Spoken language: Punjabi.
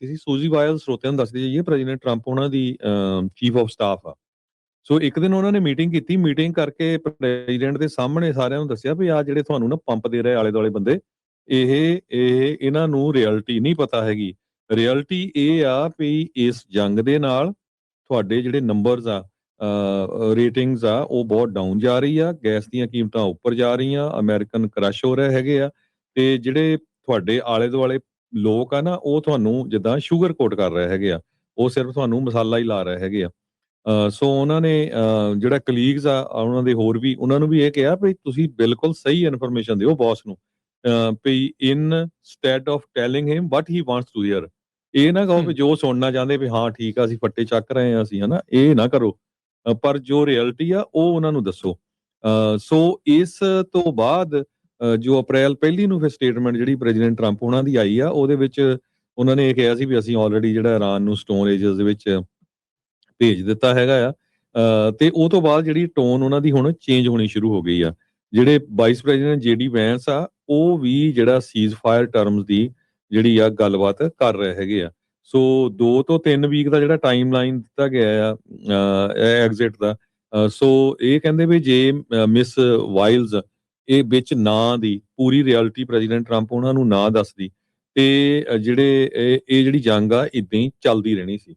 ਸੀ ਸੂਜੀ ਵਾਇਲ ਸਰੋਤਿਆਂ ਨੂੰ ਦੱਸਦੀ ਜਾਈਏ ਪ੍ਰੈਜ਼ੀਡੈਂਟ ਟਰੰਪ ਉਹਨਾਂ ਦੀ ਚੀਫ ਆਫ ਸਟਾਫ ਆ। ਸੋ ਇੱਕ ਦਿਨ ਉਹਨਾਂ ਨੇ ਮੀਟਿੰਗ ਕੀਤੀ, ਮੀਟਿੰਗ ਕਰਕੇ ਪ੍ਰੈਜ਼ੀਡੈਂਟ ਦੇ ਸਾਹਮਣੇ ਸਾਰਿਆਂ ਨੂੰ ਦੱਸਿਆ ਵੀ ਆਹ ਜਿਹੜੇ ਤੁਹਾਨੂੰ ਨਾ ਪੰਪ ਦੇ ਰਹੇ ਆਲੇ ਦੁਆਲੇ ਬੰਦੇ, ਇਹ ਇਹਨਾਂ ਨੂੰ ਰਿਐਲਿਟੀ ਨਹੀਂ ਪਤਾ ਹੈਗੀ। ਰਿਐਲਿਟੀ ਇਹ ਆ ਵੀ ਇਸ ਜੰਗ ਦੇ ਨਾਲ ਤੁਹਾਡੇ ਜਿਹੜੇ ਨੰਬਰਸ ਆ, ਰੇਟਿੰਗਸ ਆ, ਉਹ ਬਹੁਤ ਡਾਊਨ ਜਾ ਰਹੀ ਆ, ਗੈਸ ਦੀਆਂ ਕੀਮਤਾਂ ਉੱਪਰ ਜਾ ਰਹੀਆਂ, ਅਮਰੀਕਨ ਕ੍ਰਸ਼ ਹੋ ਰਹੇ ਹੈਗੇ ਆ, ਤੇ ਜਿਹੜੇ ਤੁਹਾਡੇ ਆਲੇ ਦੁਆਲੇ ਲੋਕ ਆ ਨਾ, ਉਹ ਤੁਹਾਨੂੰ ਜਿੱਦਾਂ ਸ਼ੂਗਰ ਕੋਟ ਕਰ ਰਹੇ ਹੈਗੇ ਆ, ਉਹ ਸਿਰਫ ਤੁਹਾਨੂੰ ਮਸਾਲਾ ਹੀ ਲਾ ਰਹੇ ਹੈਗੇ ਆ। ਸੋ ਉਹਨਾਂ ਨੇ ਜਿਹੜਾ ਕਲੀਗਸ ਆ ਉਹਨਾਂ ਦੇ ਹੋਰ ਵੀ, ਉਹਨਾਂ ਨੂੰ ਵੀ ਇਹ ਕਿਹਾ ਵੀ ਤੁਸੀਂ ਬਿਲਕੁਲ ਸਹੀ ਇਨਫੋਰਮੇਸ਼ਨ ਦਿਓ ਬੌਸ ਨੂੰ, we instead of telling him what he wants to hear. ਇਹ ਨਾ ਕਹੋ ਵੀ ਜੋ ਸੁਣਨਾ ਚਾਹੁੰਦੇ ਵੀ ਹਾਂ ਠੀਕ ਆ ਅਸੀਂ ਫੱਟੇ ਚੱਕ ਰਹੇ ਆ ਅਸੀਂ, ਹਨਾ, ਇਹ ਨਾ ਕਰੋ। ਪਰ ਜੋ ਰਿਐਲਿਟੀ ਆ ਉਹ ਉਹਨਾਂ ਨੂੰ ਦੱਸੋ। ਸੋ ਇਸ ਤੋਂ ਬਾਅਦ ਜੋ ਅਪ੍ਰੈਲ 1 ਨੂੰ ਫਿਰ ਸਟੇਟਮੈਂਟ ਜਿਹੜੀ ਪ੍ਰੈਜ਼ੀਡੈਂਟ ਟਰੰਪ ਉਹਨਾਂ ਦੀ ਆਈ ਆ, ਉਹਦੇ ਵਿੱਚ ਉਹਨਾਂ ਨੇ ਇਹ ਕਿਹਾ ਸੀ ਵੀ ਅਸੀਂ ਆਲਰੇਡੀ ਜਿਹੜਾ ਇਰਾਨ ਨੂੰ ਸਟੋਨ ਏਜਸ ਦੇ ਵਿੱਚ ਭੇਜ ਦਿੱਤਾ ਹੈਗਾ ਆ। ਤੇ ਉਹ ਤੋਂ ਬਾਅਦ ਜਿਹੜੀ ਟੋਨ ਉਹਨਾਂ ਦੀ ਹੁਣ ਚੇਂਜ ਹੋਣੀ ਸ਼ੁਰੂ ਹੋ ਗਈ ਆ। ਜਿਹੜੇ ਵਾਈਸ ਪ੍ਰੈਜ਼ੀਡੈਂਟ JD ਵੈਂਸ ਆ, ਉਹ ਵੀ ਜਿਹੜਾ ਸੀਜ਼ ਫਾਇਰ ਟਰਮਸ ਦੀ ਜਿਹੜੀ ਆ ਗੱਲਬਾਤ ਕਰ ਰਹੇ ਹੈਗੇ ਆ। ਸੋ 2 ਤੋਂ 3 ਵੀਕ ਦਾ ਜਿਹੜਾ ਟਾਈਮ ਲਾਈਨ ਦਿੱਤਾ ਗਿਆ ਆ ਐਗਜ਼ਿਟ ਦਾ। ਸੋ ਇਹ ਕਹਿੰਦੇ ਵੀ ਜੇ ਮਿਸ ਵਾਈਲਸ ਇਹ ਵਿੱਚ ਨਾ ਦੀ ਪੂਰੀ ਰਿਐਲਿਟੀ ਪ੍ਰੈਜ਼ੀਡੈਂਟ ਟਰੰਪ ਉਹਨਾਂ ਨੂੰ ਨਾ ਦੱਸਦੀ, ਤੇ ਜਿਹੜੇ ਇਹ ਜਿਹੜੀ ਜੰਗ ਆ ਇਦਾਂ ਹੀ ਚੱਲਦੀ ਰਹਿਣੀ ਸੀ।